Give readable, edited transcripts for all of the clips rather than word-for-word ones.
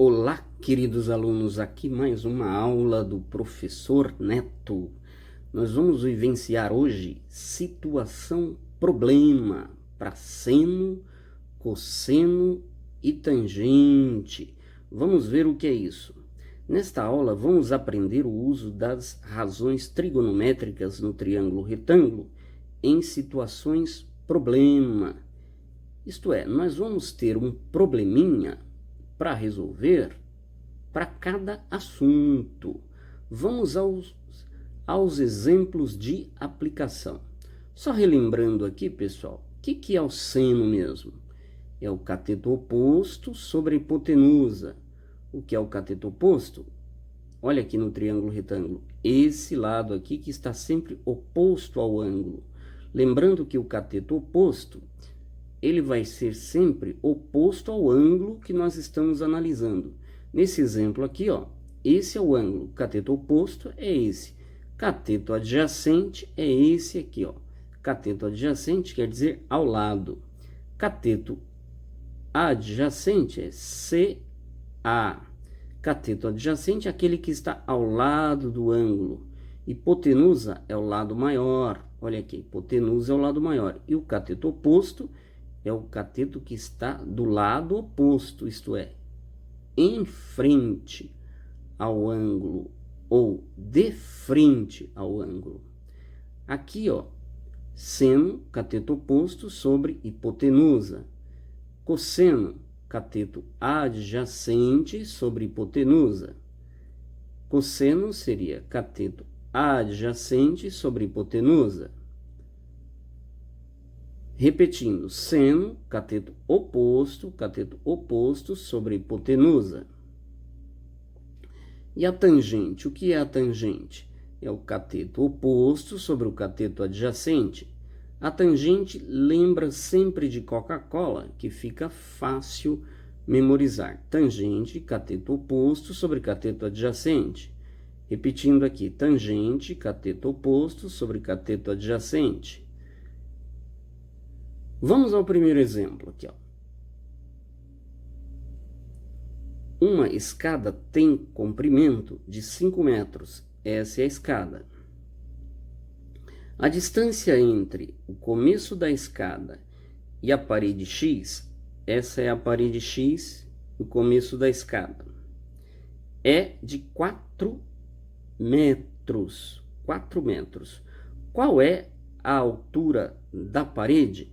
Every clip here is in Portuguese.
Olá, queridos alunos, aqui mais uma aula do professor Neto. Nós vamos vivenciar hoje situação problema para seno, cosseno e tangente. Vamos ver o que é isso. Nesta aula vamos aprender o uso das razões trigonométricas no triângulo retângulo em situações problema. Isto é, nós vamos ter um probleminha para resolver para cada assunto. Vamos aos exemplos de aplicação. Só relembrando aqui, pessoal, o que é o seno mesmo? É o cateto oposto sobre a hipotenusa. O que é o cateto oposto? Olha aqui no triângulo retângulo, esse lado aqui que está sempre oposto ao ângulo. Lembrando que o cateto oposto, ele vai ser sempre oposto ao ângulo que nós estamos analisando. Nesse exemplo aqui, ó, esse é o ângulo, cateto oposto é esse. Cateto adjacente é esse aqui, ó. Cateto adjacente quer dizer ao lado. Cateto adjacente é CA. Cateto adjacente é aquele que está ao lado do ângulo. Hipotenusa é o lado maior. Olha aqui, hipotenusa é o lado maior. E o cateto oposto é o cateto que está do lado oposto, isto é, em frente ao ângulo ou de frente ao ângulo. Aqui, ó, seno, cateto oposto sobre hipotenusa. Cosseno, cateto adjacente sobre hipotenusa. Cosseno seria cateto adjacente sobre hipotenusa. Repetindo, seno, cateto oposto sobre hipotenusa. E a tangente, o que é a tangente? É o cateto oposto sobre o cateto adjacente. A tangente lembra sempre de Coca-Cola, que fica fácil memorizar. Tangente, cateto oposto sobre cateto adjacente. Repetindo aqui, tangente, cateto oposto sobre cateto adjacente. Vamos ao primeiro exemplo aqui, ó. Uma escada tem comprimento de 5 metros. Essa é a escada. A distância entre o começo da escada e a parede X, essa é a parede X, o começo da escada, é de 4 metros. 4 metros. Qual é a altura da parede?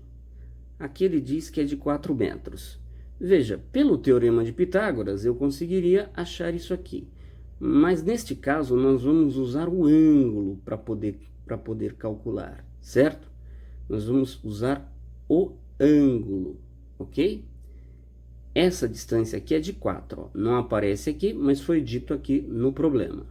Aqui ele diz que é de 4 metros. Veja, pelo teorema de Pitágoras, eu conseguiria achar isso aqui. Mas neste caso, nós vamos usar o ângulo para poder calcular, certo? Nós vamos usar o ângulo, ok? Essa distância aqui é de 4, ó. Não aparece aqui, mas foi dito aqui no problema.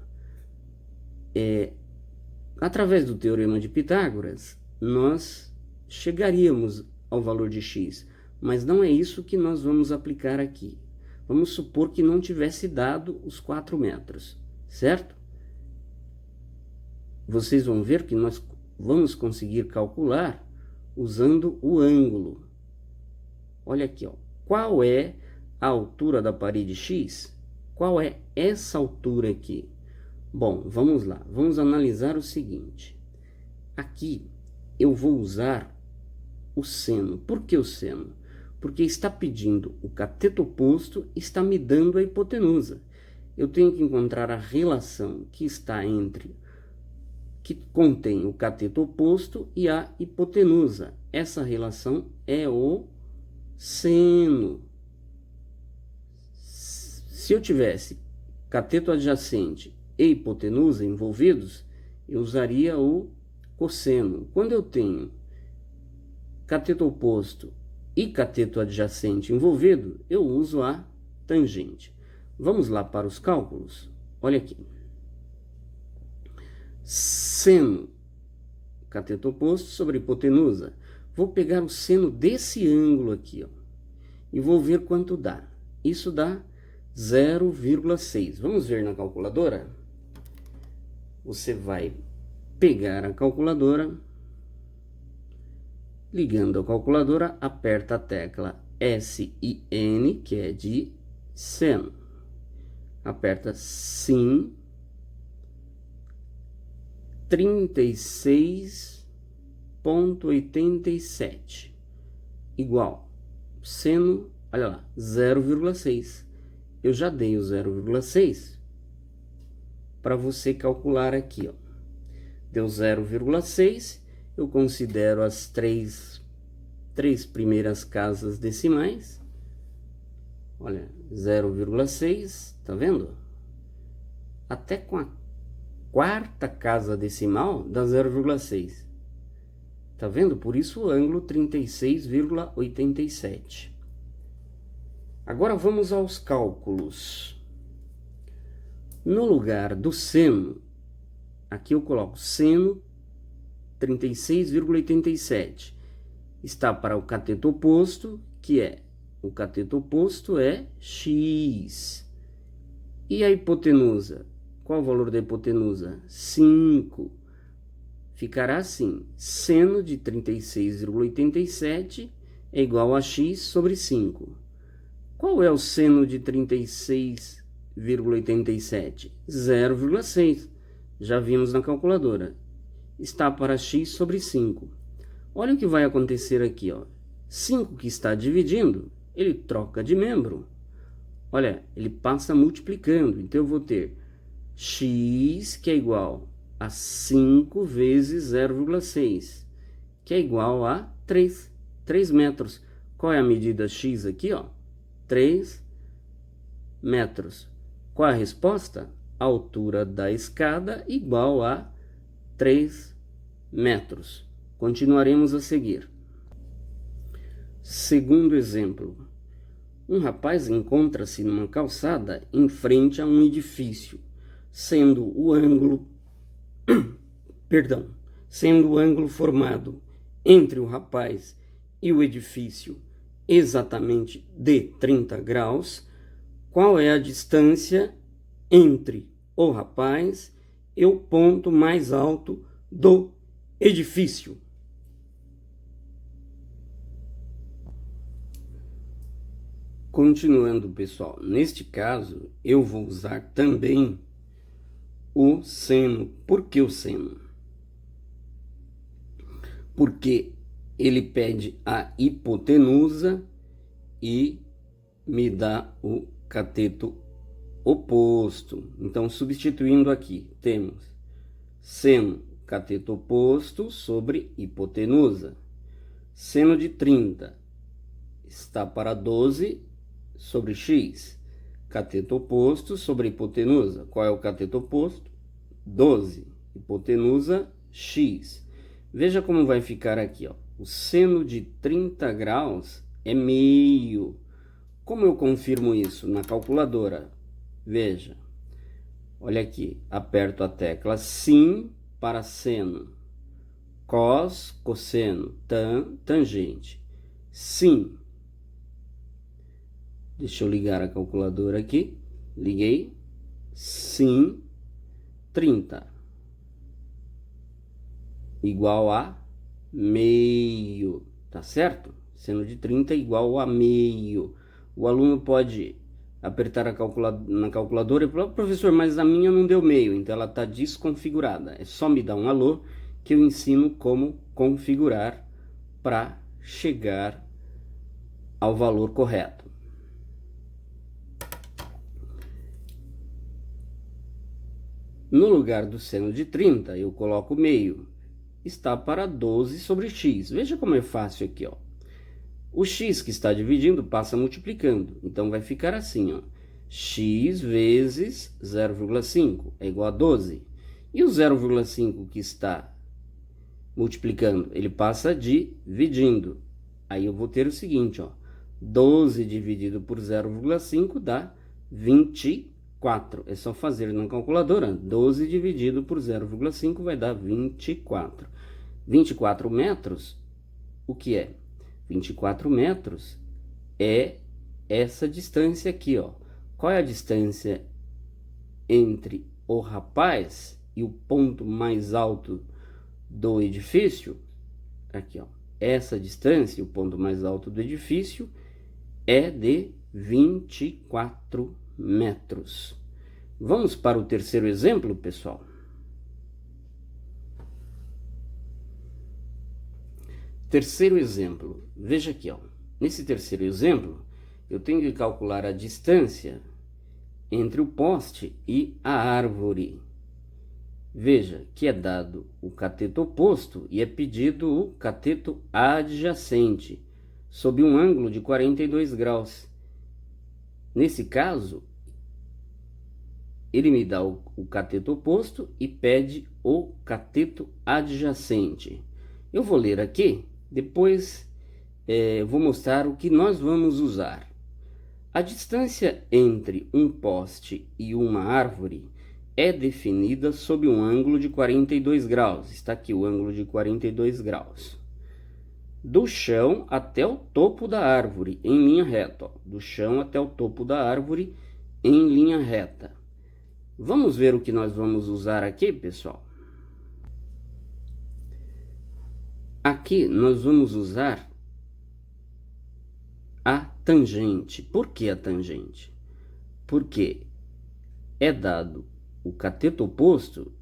Através do teorema de Pitágoras, nós chegaríamos ao valor de x, mas não é isso que nós vamos aplicar aqui. Vamos supor que não tivesse dado os 4 metros, certo? Vocês vão ver que nós vamos conseguir calcular usando o ângulo. Olha aqui, ó. Qual é a altura da parede X? Qual é essa altura aqui? Bom, vamos lá. Vamos analisar o seguinte. Aqui eu vou usar o seno. Por que o seno? Porque está pedindo o cateto oposto, está me dando a hipotenusa. Eu tenho que encontrar a relação que está entre, que contém o cateto oposto e a hipotenusa. Essa relação é o seno. Se eu tivesse cateto adjacente e hipotenusa envolvidos, eu usaria o cosseno. Quando eu tenho cateto oposto e cateto adjacente envolvido, eu uso a tangente. Vamos lá para os cálculos. Olha aqui. Seno, cateto oposto sobre hipotenusa. Vou pegar o seno desse ângulo aqui, ó, e vou ver quanto dá. Isso dá 0,6. Vamos ver na calculadora? Você vai pegar a calculadora. Ligando a calculadora, aperta a tecla SIN, que é de seno. aperta sim, 36,87 igual seno, olha lá, 0,6. Eu já dei o 0,6 para você calcular aqui, ó. Deu 0,6, eu considero as três primeiras casas decimais. Olha, 0,6, tá vendo? Até com a quarta casa decimal dá 0,6. Tá vendo? Por isso o ângulo 36,87. Agora vamos aos cálculos. No lugar do seno, aqui eu coloco seno 36,87. Está para o cateto oposto, que é, o cateto oposto é x. E a hipotenusa? Qual o valor da hipotenusa? 5. Ficará assim, seno de 36,87 é igual a x sobre 5. Qual é o seno de 36,87? 0,6. Já vimos na calculadora. Está para x sobre 5. Olha o que vai acontecer aqui, ó. 5 que está dividindo, ele troca de membro. Olha, ele passa multiplicando. Então eu vou ter x, que é igual a 5 vezes 0,6, que é igual a 3 metros. Qual é a medida x aqui, ó? 3 metros. Qual a resposta? A altura da escada igual a 3 metros. Continuaremos a seguir. Segundo exemplo. Um rapaz encontra-se numa calçada em frente a um edifício, sendo o ângulo formado entre o rapaz e o edifício exatamente de 30 graus, qual é a distância entre o rapaz e o ponto mais alto do edifício? Continuando, pessoal, neste caso eu vou usar também o seno. Por que o seno? Porque ele pede a hipotenusa e me dá o cateto oposto. Então, substituindo aqui, temos seno cateto oposto sobre hipotenusa. Seno de 30 está para 12 sobre x. Cateto oposto sobre hipotenusa. Qual é o cateto oposto? 12. Hipotenusa, x. Veja como vai ficar aqui, ó. O seno de 30 graus é meio. Como eu confirmo isso? Na calculadora. Veja. Olha aqui. Aperto a tecla sim para seno. Cos, cosseno, tan, tangente. Sim. Deixa eu ligar a calculadora aqui. Liguei. Sim. 30. Igual a meio. Tá certo? Seno de 30 igual a meio. O aluno pode apertar na calculadora e falar, professor, mas a minha não deu meio. Então ela está desconfigurada. É só me dar um alô que eu ensino como configurar para chegar ao valor correto. No lugar do seno de 30, eu coloco meio. Está para 12 sobre x. Veja como é fácil aqui, ó. O x que está dividindo passa multiplicando. Então vai ficar assim, ó. X vezes 0,5 é igual a 12. E o 0,5 que está multiplicando, ele passa dividindo. Aí eu vou ter o seguinte, ó. 12 dividido por 0,5 dá 24. É só fazer na calculadora. 12 dividido por 0,5 vai dar 24. 24 metros, o que é? 24 metros é essa distância aqui, ó. Qual é a distância entre o rapaz e o ponto mais alto do edifício? Aqui, ó. Essa distância, o ponto mais alto do edifício, é de 24 metros. Vamos para o terceiro exemplo, pessoal. Terceiro exemplo, veja aqui, ó. Nesse terceiro exemplo, eu tenho que calcular a distância entre o poste e a árvore. Veja que é dado o cateto oposto e é pedido o cateto adjacente, sob um ângulo de 42 graus. Nesse caso, ele me dá o cateto oposto e pede o cateto adjacente. Eu vou ler aqui, depois vou mostrar o que nós vamos usar. A distância entre um poste e uma árvore é definida sob um ângulo de 42 graus. Está aqui o ângulo de 42 graus. Do chão até o topo da árvore, em linha reta. Ó. Do chão até o topo da árvore, em linha reta. Vamos ver o que nós vamos usar aqui, pessoal? Aqui nós vamos usar a tangente. Por que a tangente? Porque é dado o cateto oposto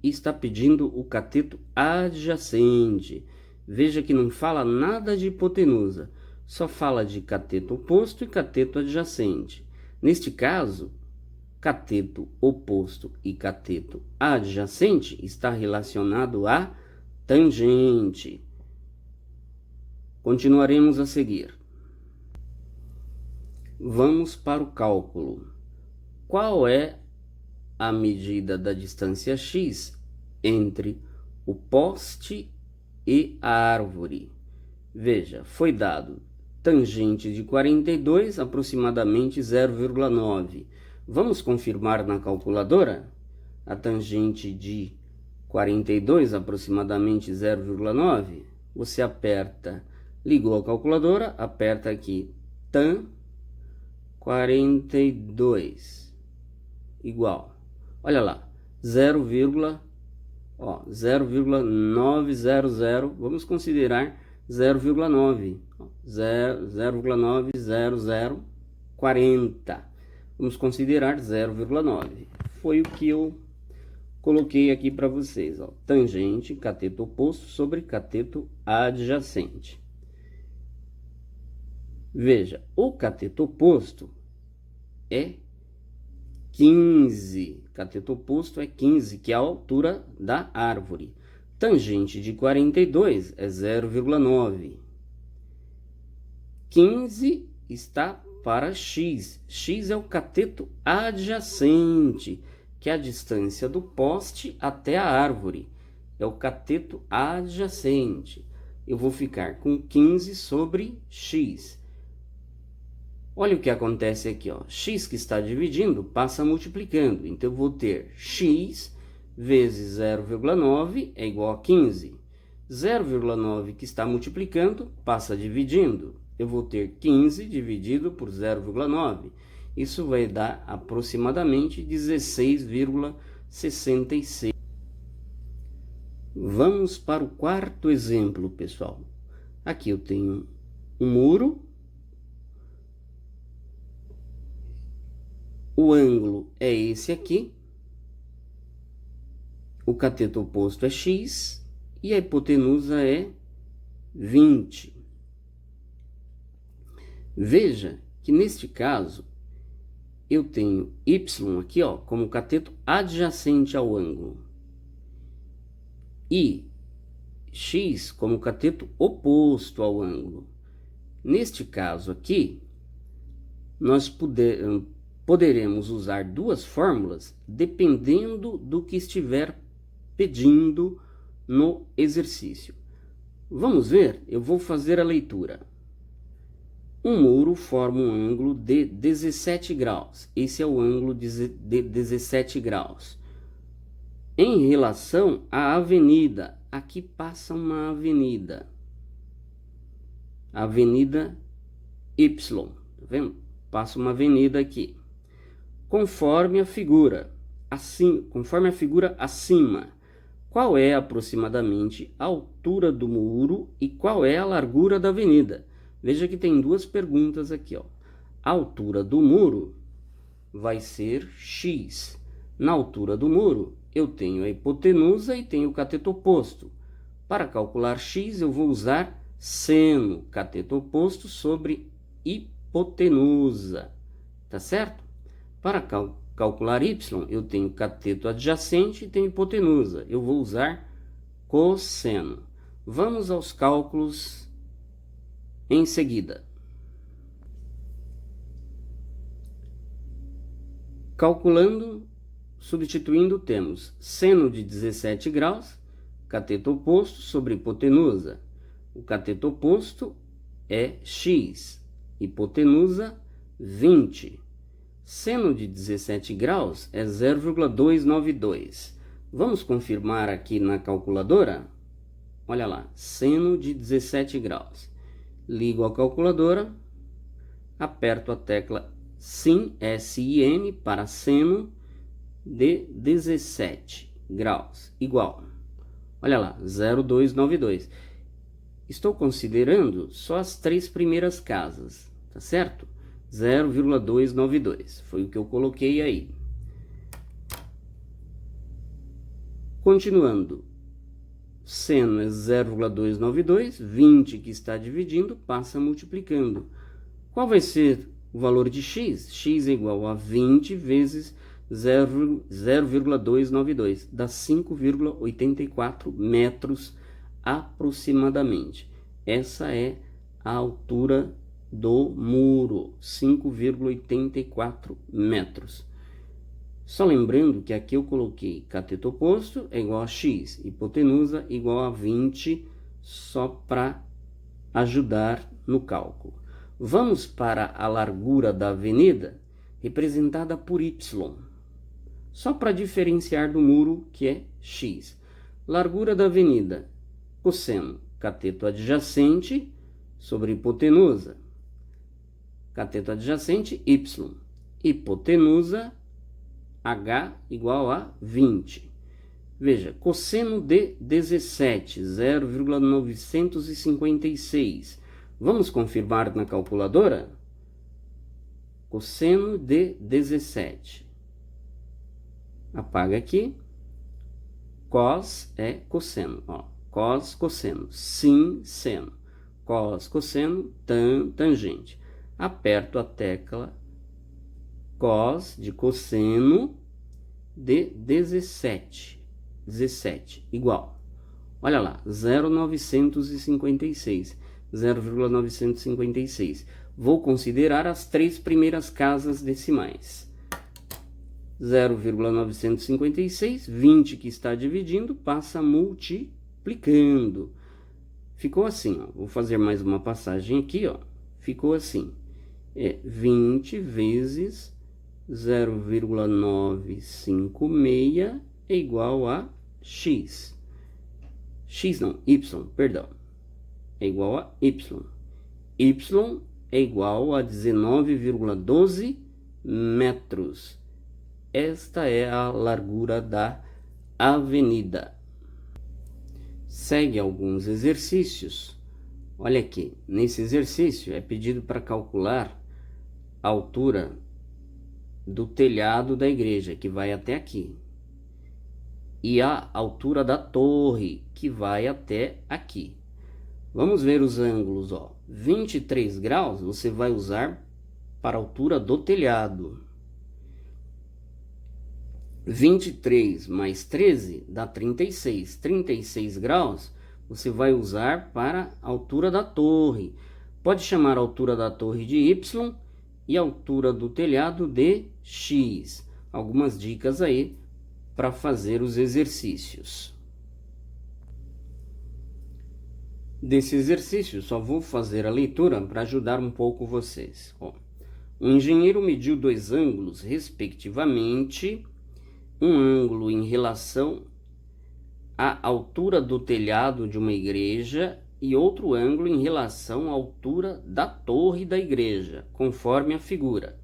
e está pedindo o cateto adjacente. Veja que não fala nada de hipotenusa, só fala de cateto oposto e cateto adjacente. Neste caso, cateto oposto e cateto adjacente está relacionado a tangente. Continuaremos a seguir. Vamos para o cálculo. Qual é a medida da distância x entre o poste e a árvore? Veja, foi dado tangente de 42, aproximadamente 0,9. Vamos confirmar na calculadora? A tangente de 42, aproximadamente 0,9. Você aperta, ligou a calculadora, aperta aqui, tan 42 igual, olha lá, 0,900, vamos considerar 0,9, 0,90040, vamos considerar 0,9, foi o que eu coloquei aqui para vocês, ó, tangente, cateto oposto sobre cateto adjacente. Veja, o cateto oposto é 15, cateto oposto é 15, que é a altura da árvore. Tangente de 42 é 0,9. 15 está para x. X é o cateto adjacente, que é a distância do poste até a árvore. É o cateto adjacente. Eu vou ficar com 15 sobre x. Olha o que acontece aqui, ó. X que está dividindo passa multiplicando. Então, eu vou ter x vezes 0,9 é igual a 15. 0,9 que está multiplicando passa dividindo. Eu vou ter 15 dividido por 0,9. Isso vai dar aproximadamente 16,66. Vamos para o quarto exemplo, pessoal. Aqui eu tenho um muro. O ângulo é esse aqui. O cateto oposto é x e a hipotenusa é 20. Veja que neste caso eu tenho y aqui, ó, como cateto adjacente ao ângulo e x como cateto oposto ao ângulo. Neste caso aqui, nós poderemos usar duas fórmulas dependendo do que estiver pedindo no exercício. Vamos ver? Eu vou fazer a leitura. Um muro forma um ângulo de 17 graus. Esse é o ângulo de 17 graus. Em relação à avenida, aqui passa uma avenida. Avenida Y, tá vendo? Passa uma avenida aqui. Conforme a figura acima, qual é aproximadamente a altura do muro e qual é a largura da avenida? Veja que tem duas perguntas aqui, ó. A altura do muro vai ser x. Na altura do muro, eu tenho a hipotenusa e tenho o cateto oposto. Para calcular x, eu vou usar seno, cateto oposto sobre hipotenusa, tá certo? Para calcular y, eu tenho cateto adjacente e tenho hipotenusa. Eu vou usar cosseno. Vamos aos cálculos em seguida. Calculando, substituindo, temos seno de 17 graus, cateto oposto sobre hipotenusa. O cateto oposto é x, hipotenusa 20. Seno de 17 graus é 0,292. Vamos confirmar aqui na calculadora? Olha lá, seno de 17 graus. Ligo a calculadora, aperto a tecla SIN, S-I-N, para seno de 17 graus, igual. Olha lá, 0,292. Estou considerando só as 3 primeiras casas, tá certo? 0,292, foi o que eu coloquei aí. Continuando, seno é 0,292, 20 que está dividindo, passa multiplicando. Qual vai ser o valor de x? X é igual a 20 vezes 0,292, dá 5,84 metros aproximadamente. Essa é a altura do muro, 5,84 metros. Só lembrando que aqui eu coloquei cateto oposto é igual a x, hipotenusa igual a 20, só para ajudar no cálculo. Vamos para a largura da avenida, representada por y, só para diferenciar do muro, que é x. Largura da avenida, cosseno, cateto adjacente sobre hipotenusa. Cateto adjacente, y. Hipotenusa, h igual a 20. Veja, cosseno de 17, 0,956. Vamos confirmar na calculadora? Cosseno de 17. Apaga aqui. Cos é cosseno. Ó. Cos, cosseno. Sin, seno. Cos, cosseno, tangente. Aperto a tecla cos de cosseno de 17. 17, igual. Olha lá, 0,956. 0,956. Vou considerar as 3 primeiras casas decimais. 0,956, 20 que está dividindo, passa multiplicando. Ficou assim, ó. Vou fazer mais uma passagem aqui, ó. Ficou assim. É 20 vezes 0,956 é igual a x. X não, y, perdão. É igual a y. Y é igual a 19,12 metros. Esta é a largura da avenida. Segue alguns exercícios. Olha aqui, nesse exercício é pedido para calcular a altura do telhado da igreja, que vai até aqui, e a altura da torre, que vai até aqui. Vamos ver os ângulos, ó. 23 graus você vai usar para a altura do telhado. 23 mais 13 dá 36. 36 graus você vai usar para a altura da torre. Pode chamar a altura da torre de y e a altura do telhado de x. Algumas dicas aí para fazer os exercícios. Desse exercício, só vou fazer a leitura para ajudar um pouco vocês. Ó, o engenheiro mediu 2 ângulos, respectivamente, um ângulo em relação à altura do telhado de uma igreja e outro ângulo em relação à altura da torre da igreja, conforme a figura.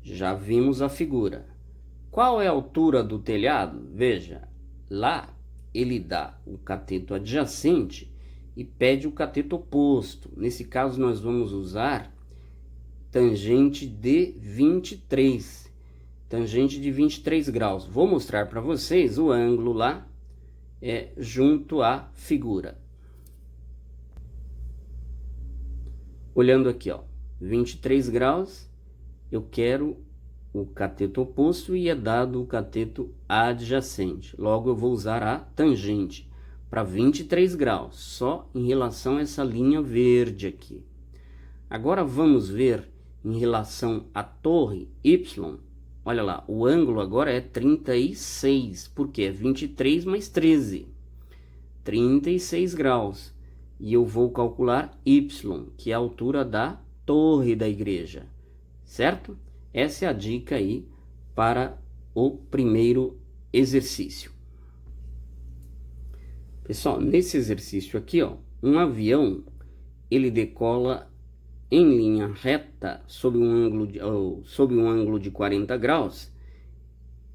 Já vimos a figura. Qual é a altura do telhado? Veja, lá ele dá o cateto adjacente e pede o cateto oposto. Nesse caso, nós vamos usar tangente de 23. Tangente de 23 graus. Vou mostrar para vocês o ângulo lá junto à figura. Olhando aqui, ó, 23 graus, eu quero o cateto oposto e é dado o cateto adjacente. Logo, eu vou usar a tangente para 23 graus, só em relação a essa linha verde aqui. Agora, vamos ver em relação à torre Y. Olha lá, o ângulo agora é 36, porque é 23 mais 13. 36 graus. E eu vou calcular Y, que é a altura da torre da igreja, certo? Essa é a dica aí para o primeiro exercício. Pessoal, nesse exercício aqui, ó, um avião, ele decola em linha reta sob um ângulo de 40 graus.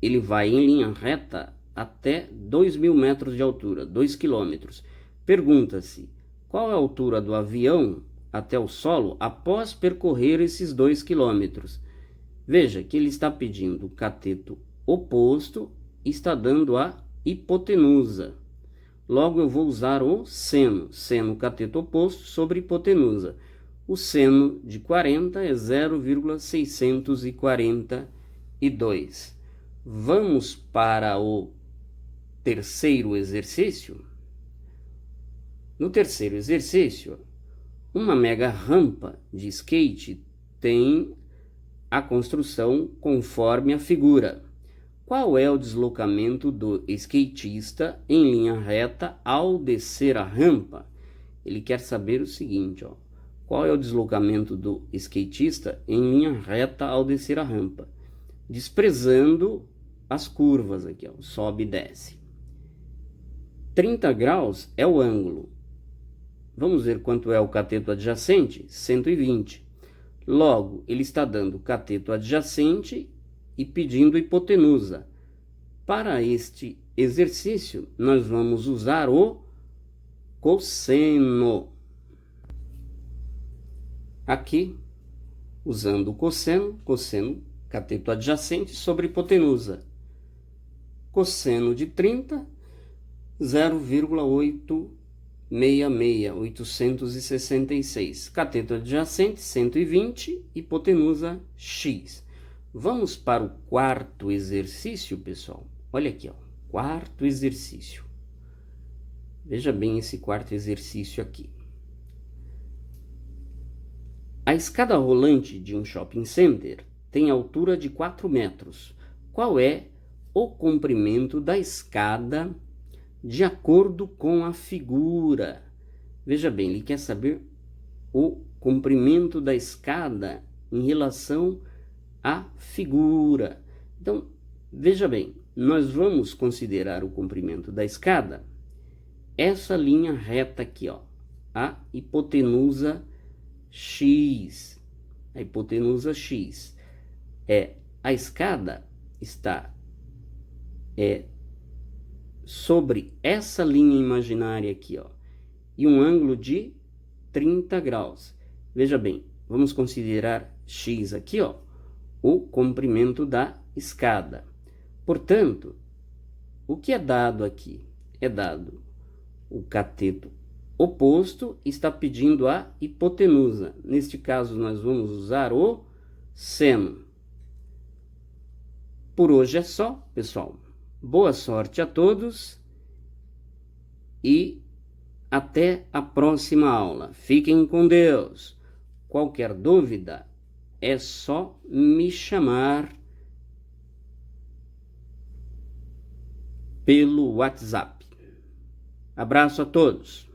Ele vai em linha reta até 2.000 metros de altura, 2 quilômetros. Pergunta-se, qual é a altura do avião até o solo após percorrer esses 2 quilômetros? Veja que ele está pedindo o cateto oposto e está dando a hipotenusa. Logo, eu vou usar o seno. Seno cateto oposto sobre hipotenusa. O seno de 40 é 0,642. Vamos para o terceiro exercício. No terceiro exercício, uma mega rampa de skate tem a construção conforme a figura. Qual é o deslocamento do skatista em linha reta ao descer a rampa? Ele quer saber o seguinte, ó. Qual é o deslocamento do skatista em linha reta ao descer a rampa? Desprezando as curvas aqui, ó, sobe e desce. 30 graus é o ângulo. Vamos ver quanto é o cateto adjacente? 120. Logo, ele está dando o cateto adjacente e pedindo hipotenusa. Para este exercício, nós vamos usar o cosseno. Aqui, usando o cosseno, cateto adjacente sobre hipotenusa. Cosseno de 30, 0,866. Cateto adjacente, 120, hipotenusa, x. Vamos para o quarto exercício, pessoal. Olha aqui, ó, quarto exercício. Veja bem esse quarto exercício aqui. A escada rolante de um shopping center tem altura de 4 metros. Qual é o comprimento da escada de acordo com a figura? Veja bem, ele quer saber o comprimento da escada em relação à figura. Então, veja bem, nós vamos considerar o comprimento da escada essa linha reta aqui, ó, a hipotenusa x. A hipotenusa x a escada está sobre essa linha imaginária aqui, ó, e um ângulo de 30 graus. Veja bem, vamos considerar x aqui, ó, o comprimento da escada. Portanto, o que é dado aqui? É dado o cateto oposto, está pedindo a hipotenusa. Neste caso, nós vamos usar o seno. Por hoje é só, pessoal. Boa sorte a todos e até a próxima aula. Fiquem com Deus. Qualquer dúvida, é só me chamar pelo WhatsApp. Abraço a todos.